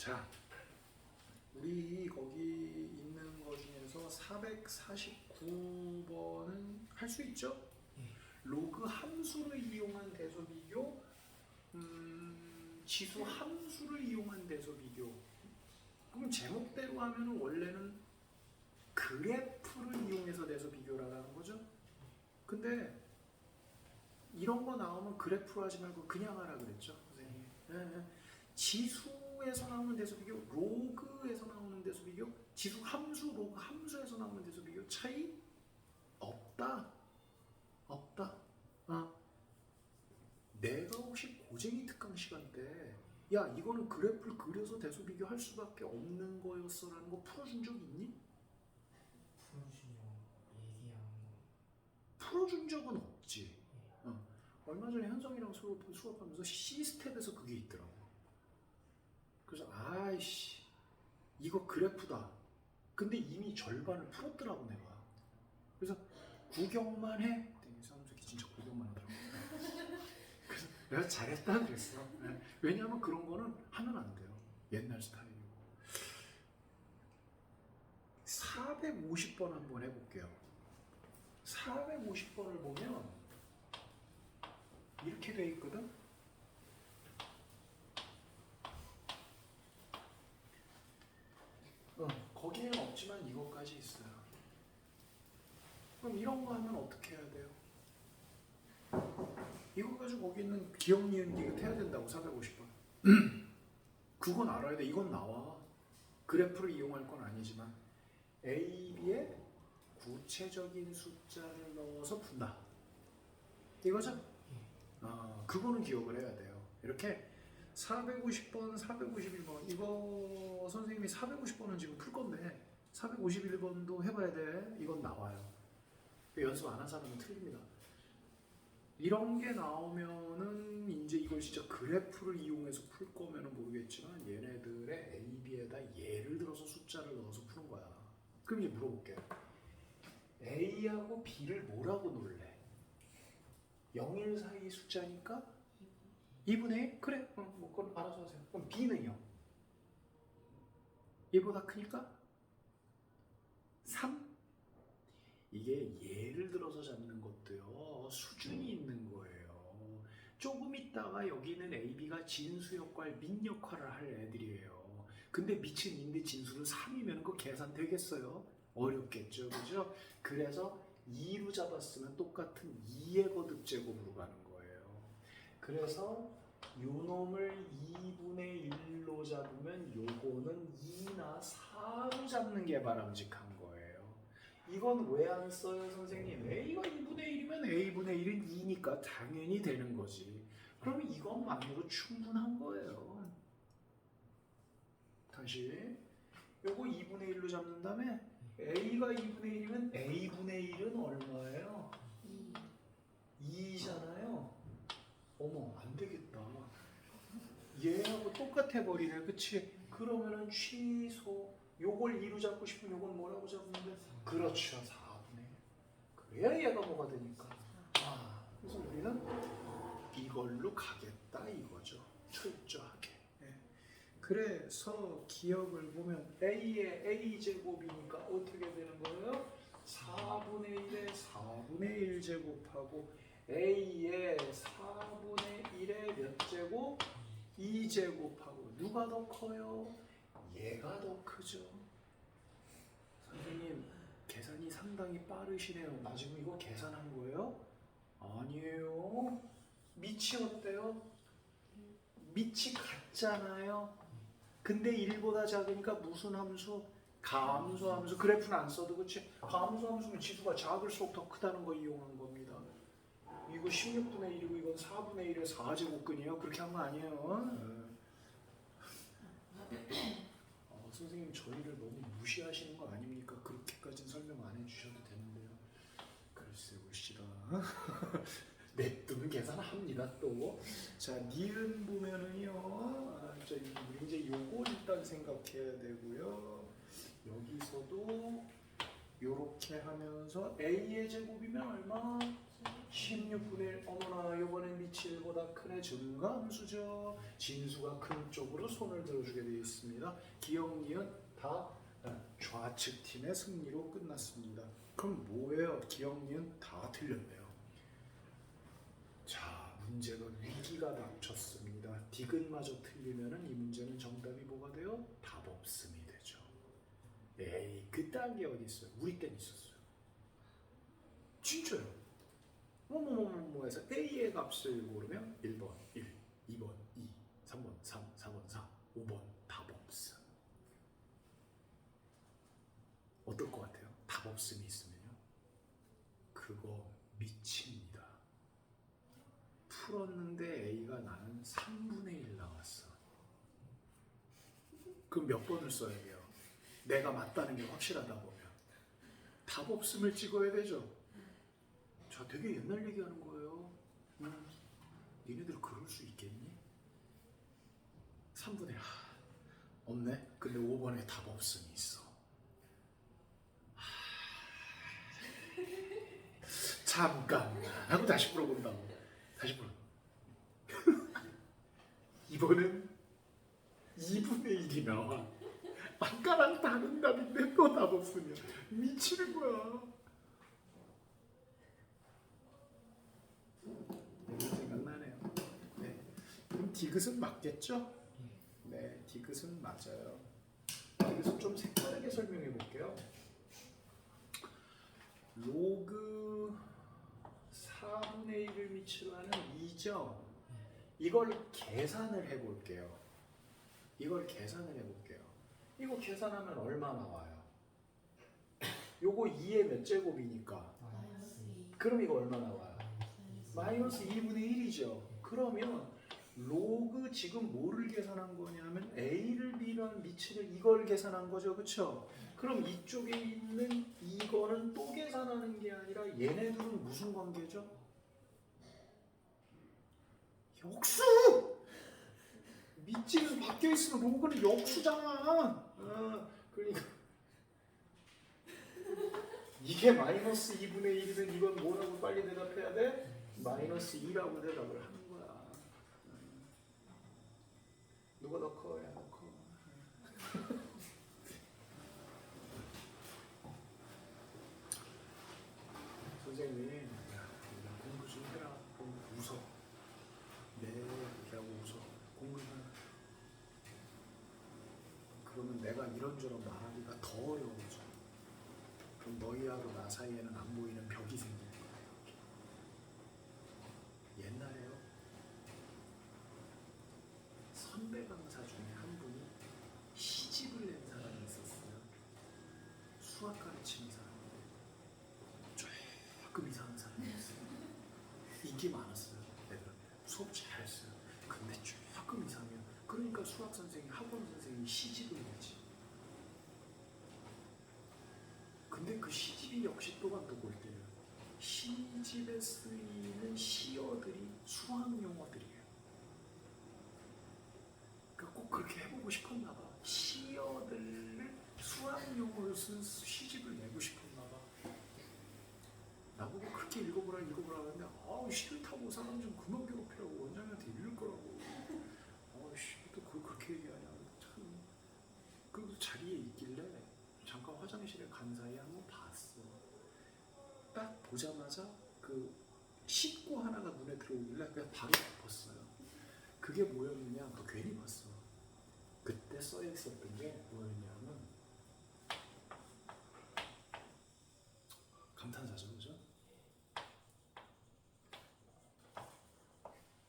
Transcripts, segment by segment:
자, 우리 거기 있는 거 중에서 449번은 할 수 있죠? 로그 함수를 이용한 대소 비교, 지수 함수를 이용한 대소 비교. 그럼 제목대로 하면 원래는 그래프를 이용해서 대소 비교라고 하는 거죠. 근데 이런 거 나오면 그래프로 하지 말고 그냥 하라 그랬죠, 선생님. 네. 지수에서 나오는 대소 비교, 로그에서 나오는 대소 비교, 지수 함수, 로그 함수에서 나오는 대소 비교 차이 없다. 내가 혹시 고쟁이 특강 시간 때 야, 이거는 그래프를 그려서 대소 비교할 수밖에 없는 거였어라는 거 풀어준 적 있니? 풀어준 적은 없지. 얼마 전에 현성이랑 수업하면서 C스텝에서 그게 있더라고. 그래서 아이씨 이거 그래프다. 근데 이미 절반을 풀었더라고 내가. 그래서 구경만 해. 사람 새끼 진짜 구경만 하더라고. 그래서 내가 잘했다 그랬어. 왜냐하면 그런 거는 하면 안 돼요. 옛날 스타일이고. 450번 한번 해볼게요. 450번을 보면 이렇게 돼 있거든. 거기에는 없지만 이것까지 있어요. 그럼 이런 거 하면 어떻게 해야 돼요? 이거 가지고 거기 있는 기억, 니은, 디귿 해야 된다고. 450번. 그건 알아야 돼. 이건 나와. 그래프를 이용할 건 아니지만 A, B에 구체적인 숫자를 넣어서 푼다. 이거죠? 그거는 기억을 해야 돼요. 이렇게 450번, 451번 이거 선생님이 450번은 지금 풀 건데 451번도 해봐야 돼. 이건 나와요. 연습 안 한 사람은 틀립니다. 이런 게 나오면은 이제 이걸 진짜 그래프를 이용해서 풀 거면은 모르겠지만 얘네들의 A, B에다 예를 들어서 숫자를 넣어서 푸는 거야. 그럼 이제 물어볼게요. A하고 B를 뭐라고 놓을래? 0, 1 사이 숫자니까 2분의 1? 그래, 뭐 그건 알아서 하세요. 그럼 B는요? 얘보다 크니까 3? 이게 예를 들어서 잡는 것도요, 수준이 있는 거예요. 조금 있다가 여기는 A, B가 진수 역할, 민 역할을 할 애들이에요. 근데 미친 인데 진수는 3이면 그거 계산 되겠어요? 어렵겠죠, 그죠? 그래서 2로 잡았으면 똑같은 2의 거듭제곱으로 가는 거예요. 그래서 요 놈을 2분의 1로 잡으면 요거는 2나 4로 잡는 게 바람직한 거예요. 이건 왜 안 써요, 선생님? A가 2분의 1이면 A분의 1은 2니까 당연히 되는 거지. 그러면 이것만으로 충분한 거예요. 다시 요거 2분의 1로 잡는 다음에 A가 2분의 1이면 A분의 1은 얼마예요? 2잖아요. 어머, 안 되겠다. 얘하고 똑같아 버리네, 그치? 그러면은 취소. 요걸 2로 잡고 싶으면 요건 뭐라고 잡는데? 그렇죠, 4분의 1. 그래야 얘가 뭐가 되니까. 그래서 우리는 이걸로 가겠다 이거죠. 철저하게. 그래서 기억을 보면 A의 A제곱이니까 어떻게 되는 거예요? 4분의 1에 4분의 1 제곱하고 A의 4분의 1에 몇 제곱? 2제곱하고 누가 더 커요? 얘가 더 크죠. 선생님 계산이 상당히 빠르시네요. 나 지금 이거 계산한 거예요? 아니에요. 밑이 어때요? 밑이 같잖아요. 근데 1보다 작으니까 무슨 함수? 감소함수. 그래프는 안 써도 그치? 감소함수는 지수가 작을수록 더 크다는 거 이용한 겁니다. 이거 16분의 1이고 이건 4분의 1의 4제곱근이에요. 그렇게 한 거 아니에요. 선생님 저희를 너무 무시하시는 거 아닙니까? 그렇게까지는 설명 안 해주셔도 되는데요. 글쎄 보시다. 냅두면 계산합니다 또. 자, 니은 보면은요. 이제 요거 일단 생각해야 되고요. 여기서도 요렇게 하면서 A의 제곱이면 얼마? 16분의 1. 어머나 이번엔 밑이 1보다 크네. 증가함수죠. 진수가 큰 쪽으로 손을 들어주게 되어 있습니다. 기억, 니은 다 좌측 팀의 승리로 끝났습니다. 그럼 뭐예요? 기억, 니은 다 틀렸네요. 자, 문제가 위기가 닥쳤습니다. 디귿마저 틀리면은 이 문제는 정답이 뭐가 돼요? 답 없음이 되죠. 에이, 그딴 게 어디 있어요? 우리 때는 있었어요. 진짜요. 뭐뭐뭐뭐 해서 A의 값을 고르면 1번 1, 2번 2, 3번 3, 4번 4, 5번 답 없음. 어떨 것 같아요? 답 없음이 있으면요. 그거 미칩니다. 풀었는데 A가 나는 3분의 1 나왔어. 그럼 몇 번을 써야 돼요? 내가 맞다는 게 확실하다 보면 답 없음을 찍어야 되죠. 자, 되게 옛날 얘기하는 거예요. 니네들 그럴 수 있겠니? 3분의 1 없네? 근데 5번에 답 없음이 있어. 잠깐만 하고 다시 풀어본다고. 다시 풀어. 이번엔 2분의 1이 나와. 아까랑 다른 답인데 또 답 없으면 미치는 거야. 생각나네요. 네. 그럼 디귿은 맞겠죠? 네, 디귿은 맞아요. 디귿은 좀 색다르게 설명해 볼게요. 로그 4분의 1을 미치로 하는 2죠. 이걸 계산을 해 볼게요. 이거 계산하면 얼마 나와요? 요거 2의 몇 제곱이니까? 그럼 이거 얼마 나와요? 마이너스 2분의 1이죠. 그러면 로그 지금 뭐를 계산한 거냐면 A를 B랑 미치를 이걸 계산한 거죠. 그쵸? 그럼 이쪽에 있는 이거는 또 계산하는 게 아니라 얘네들은 무슨 관계죠? 역수! 밑지는 바뀌어 있으면 로그는 역수잖아. 그러니까 이게 마이너스 2분의 1이면 이건 뭐라고 빨리 대답해야 돼? 마이너스 2라고 대답을 하는 거야. 누가 더 커? 야, 너 커. 선생님, 야, 공부 좀 해라. 웃어. 네, 이렇게 하고 웃어. 공부 좀 해라. 그러면 내가 이런저런 말하기가 더 어려워져. 그럼 너희하고 나 사이에는 안 보이는 벽이 생기는 거야. 이렇게. 옛날에요. 선배 강사 중에 한 분이 시집을 낸 사람이 있었어요. 수학 가르치는 사람인데 조금 이상한 사람이었어요. 인기 많았어요. 애들한테. 수업 잘했어요. 근데 조금 이상해요. 그러니까 수학 선생님, 학원 선생님이 시집을 내지. 근데 그 시집이 역시 또한 또 볼 때요. 시집에 쓰이는 시어들이 수학 용어들이에요. 그러니까 꼭 그렇게 해보고 싶었나 봐. 시어들을 수학 용어를 쓴 시집을 내고 싶었나 봐. 나보고 그렇게 읽어보라 하는데 싫다고 사람 좀 그만 괴롭히라고 원장님한테 읽을 거라고. 또 그걸 그렇게 얘기하냐. 참. 그리고 자리에 있길래 잠깐 화장실에 간 사이에 한번 봤어. 딱 보자마자 그 식구 하나가 눈에 들어오길래 그냥 바로 덮었어요. 그게 뭐였느냐? 괜히 봤어. 그때 써 있었던 게 뭐였냐면 감탄사죠, 그죠?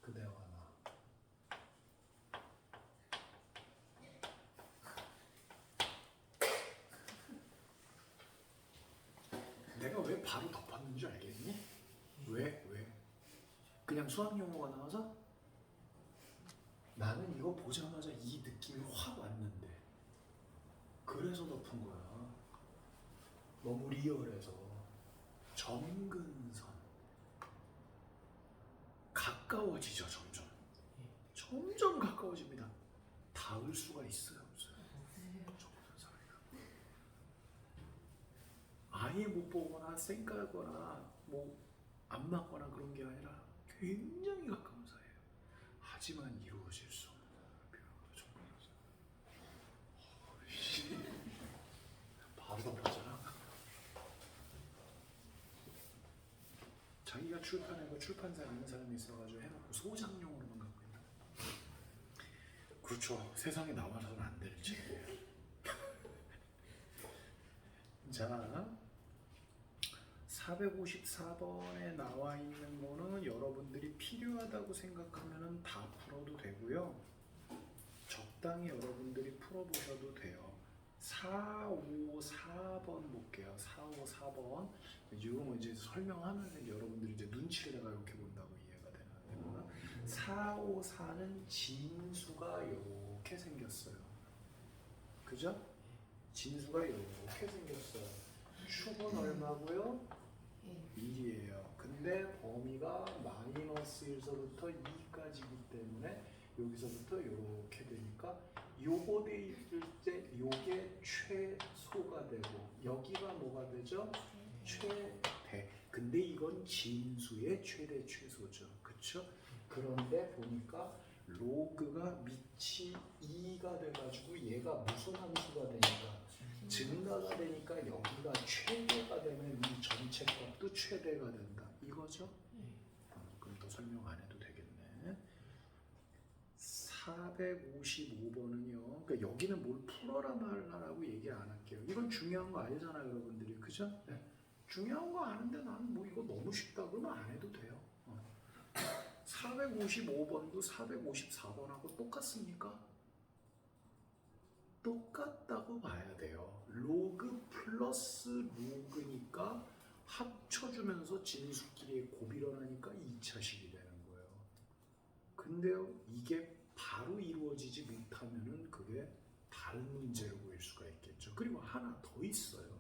그대와 나. 내가 왜 바로 덮었는지 알겠니? 왜? 그냥 수학 용어가 나와서? 나는 이거 보자마자 이 느낌이 확 왔는데 그래서 덮은 거야. 너무 리얼해서. 점근선 가까워지죠. 점점 가까워집니다. 닿을 수가 있어요, 없어요? 점근선이요. 아예 못 보거나 쌩까거나 뭐 안 맞거나 그런 게 아니라 굉장히 가까운 사이예요. 하지만 이루어질 수 없는 표현으로 정리하세요. 바로 덮어잖아. 자기가 출판하고 출판사에 있는 사람이 있어가지고 해놓고 소장용으로만 갖고 있는. 그렇죠. 세상에 나와서는 안 되는 책이에요. 자, 454번에 나와 있는 거는 여러분들이 필요하다고 생각하면 다 풀어도 되고요. 적당히 여러분들이 풀어보셔도 돼요. 454번 볼게요. 454번. 이거 이제 설명하면 여러분들이 이제 눈치를 이렇게 본다고 이해가 되나? 454는 진수가 이렇게 생겼어요. 그죠? 진수가 이렇게 생겼어요. 축은 얼마고요? 1이에요. 근데 범위가 -1서부터 2까지이기 때문에 여기서부터 이렇게 되니까 요거 돼 있을 때 요게 최소가 되고 여기가 뭐가 되죠? 최대. 근데 이건 진수의 최대 최소죠. 그쵸? 그런데 보니까 로그가 밑이 2가 돼가지고 얘가 무슨 함수가 되니까 증가가 되니까 여기가 최대가 되면 이 전체 값도 최대가 된다. 이거죠? 그럼 더 설명 안 해도 되겠네. 455번은요. 그러니까 여기는 뭘 풀어라 말라라고 얘기 안 할게요. 이건 중요한 거 알잖아요, 여러분들이. 그죠? 네. 중요한 거 아는데 나는 뭐 이거 너무 쉽다 그러면 안 해도 돼요. 455번도 454번하고 똑같습니까? 똑같다고 봐야 돼요. 로그 플러스 로그니까 합쳐주면서 진수끼리의 곱이 일어나니까 2차식이 되는 거예요. 근데요, 이게 바로 이루어지지 못하면은 그게 다른 문제로 보일 수가 있겠죠. 그리고 하나 더 있어요.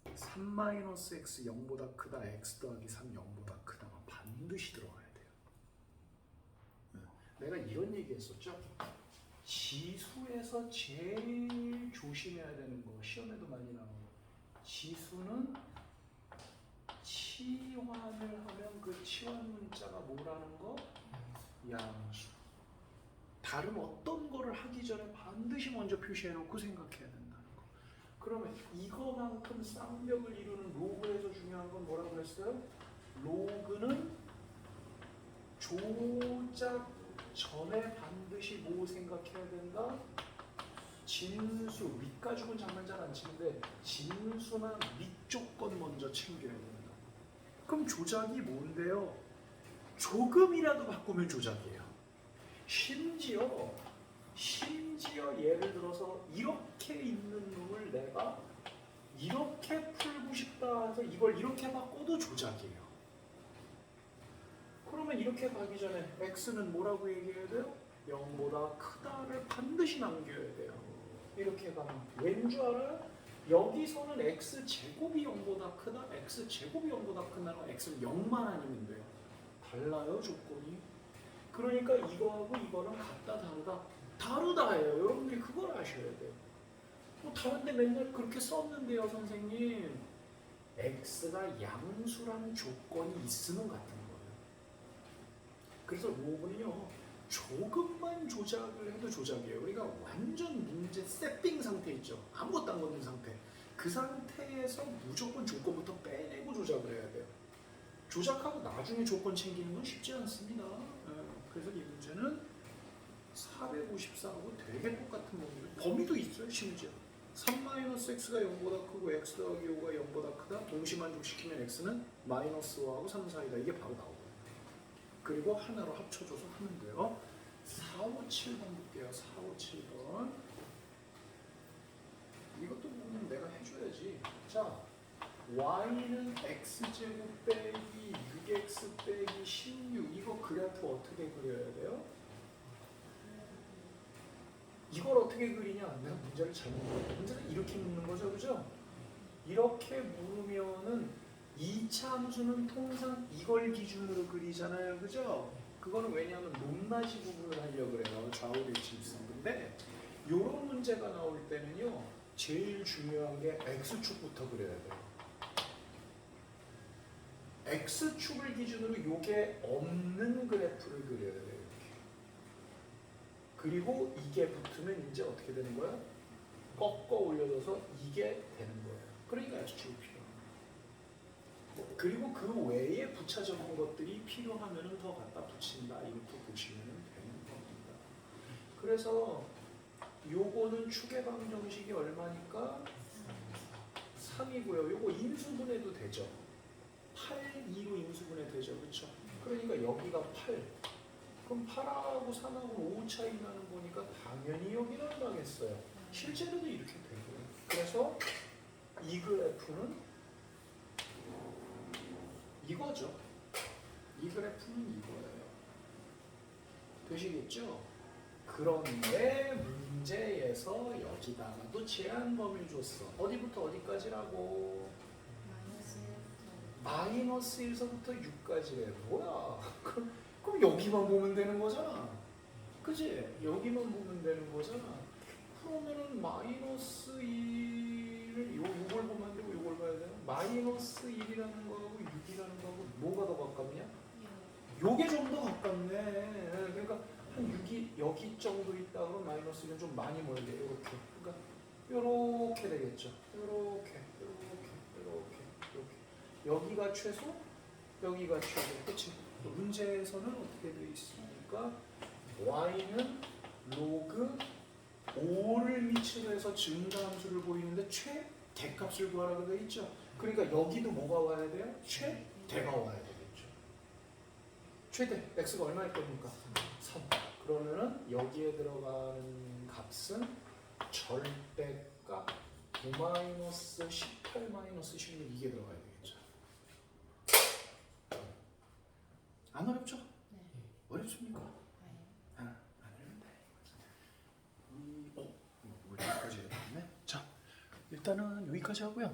3-x 0보다 크다, x 더하기 3 0보다 크다가 반드시 들어가야 돼요. 내가 이런 얘기 했었죠. 지수에서 제일 조심해야 되는 거, 시험에도 많이 나오는 거. 지수는 치환을 하면 그 치환 문자가 뭐라는 거? 양수. 다른 어떤 거를 하기 전에 반드시 먼저 표시해놓고 생각해야 된다는 거. 그러면 이거만큼 쌍벽을 이루는 로그에서 중요한 건 뭐라고 그랬어요? 로그는 조작 전에 반드시 뭐 생각해야 된다? 진수, 밑 가지고는 장난 잘 안 치는데 진수나 밑 조건 먼저 챙겨야 된다. 그럼 조작이 뭔데요? 조금이라도 바꾸면 조작이에요. 심지어 예를 들어서 이렇게 있는 놈을 내가 이렇게 풀고 싶다 해서 이걸 이렇게 바꿔도 조작이에요. 그러면 이렇게 가기 전에 x는 뭐라고 얘기해야 돼요? 0보다 크다를 반드시 남겨야 돼요. 이렇게 가면 왠 줄 알아요? 여기서는 x제곱이 0보다 크다, x제곱이 0보다 크다는 x는 0만 아니면 돼요. 달라요, 조건이. 그러니까 이거하고 이거는 같다, 다르다? 다르다예요. 여러분들이 그걸 아셔야 돼요. 뭐 다른데 맨날 그렇게 썼는데요, 선생님. x가 양수라는 조건이 있으면 같은 거예요. 그래서 로그는요, 조금만 조작을 해도 조작이에요. 우리가 완전 문제 세팅 상태 있죠. 아무것도 안 건든 상태. 그 상태에서 무조건 조건부터 빼내고 조작을 해야 돼요. 조작하고 나중에 조건 챙기는 건 쉽지 않습니다. 그래서 이 문제는 454하고 되게 똑같은 범위로, 범위도 있어요. 심지어 3-x가 0보다 크고 x 더하기 5가 0보다 크다. 동시 만족시키면 x는 -5하고 3 사이다. 이게 바로 나오고, 그리고 하나로 합쳐줘서 하면 돼요. 457번 볼게요. 457번. 이것도 보면 내가 해줘야지. 자, y는 x제곱 빼기 6x 빼기 16. 이거 그래프 어떻게 그려야 돼요? 이걸 어떻게 그리냐? 내가 문제를 잘못 그렸어. 문제를 이렇게 묻는 거죠, 그죠? 이렇게 물으면은 2차 함수는 통상 이걸 기준으로 그리잖아요, 그죠? 그거는 왜냐하면 높낮이 부분을 하려고 그래요, 좌우대칭 근데 이런 문제가 나올 때는요, 제일 중요한 게 x축부터 그려야 돼요. x축을 기준으로 요게 없는 그래프를 그려야 돼요. 이렇게. 그리고 이게 붙으면 이제 어떻게 되는 거야? 꺾어 올려줘서 이게 되는 거예요. 그러니까 x축이 필요해요. 그리고 그 외에 부차적인 것들이 필요하면 더 갖다 붙인다. 이렇게 보시면 되는 겁니다. 그래서 요거는 축의 방정식이 얼마니까? 3이고요. 요거 인수분해도 되죠. 8, 2로 인수분해 되죠. 그렇죠? 그러니까 여기가 8. 그럼 8하고 3하고 5 차이 나는 거니까 당연히 여기는 얼마겠어요? 실제로도 이렇게 되고요. 그래서 이 그래프는 이거죠. 이 그래프는 이거예요. 되시겠죠? 그런데 문제에서 여기다가도 제한 범위를 줬어. 어디부터 어디까지라고? 마이너스 1서부터 6까지래. 뭐야? 그럼 여기만 보면 되는 거잖아. 그지? 여기만 보면 되는 거잖아. 그러면은 마이너스 1을 요걸 보면 안 되고 요걸 봐야 되나? 마이너스 1이라는 거하고 6이라는 거하고 뭐가 더 가깝냐? 요게 좀 더 가깝네. 그러니까 한 6이 여기 정도 있다 그러면 마이너스 1은 좀 많이 멀게 이렇게. 그러니까 요렇게 되겠죠. 요렇게. 여기가 최소, 여기가 최소. 그치? 문제에서는 어떻게 되어 있습니까? y는 로그 5를 미치로 해서 증가함수를 보이는데 최대값을 구하라고 되어 있죠. 그러니까 여기도 뭐가 와야 돼요? 최대가 와야 되겠죠. 최대, x가 얼마일 겁니까? 3. 그러면은 여기에 들어가는 값은 절대값 9-18-16 이게 들어가야 되겠죠. 안 어렵죠? 네. 어렵습니까? 안 어렵다. 여기까지 해야 되겠네. 자, 일단은 여기까지 하고요.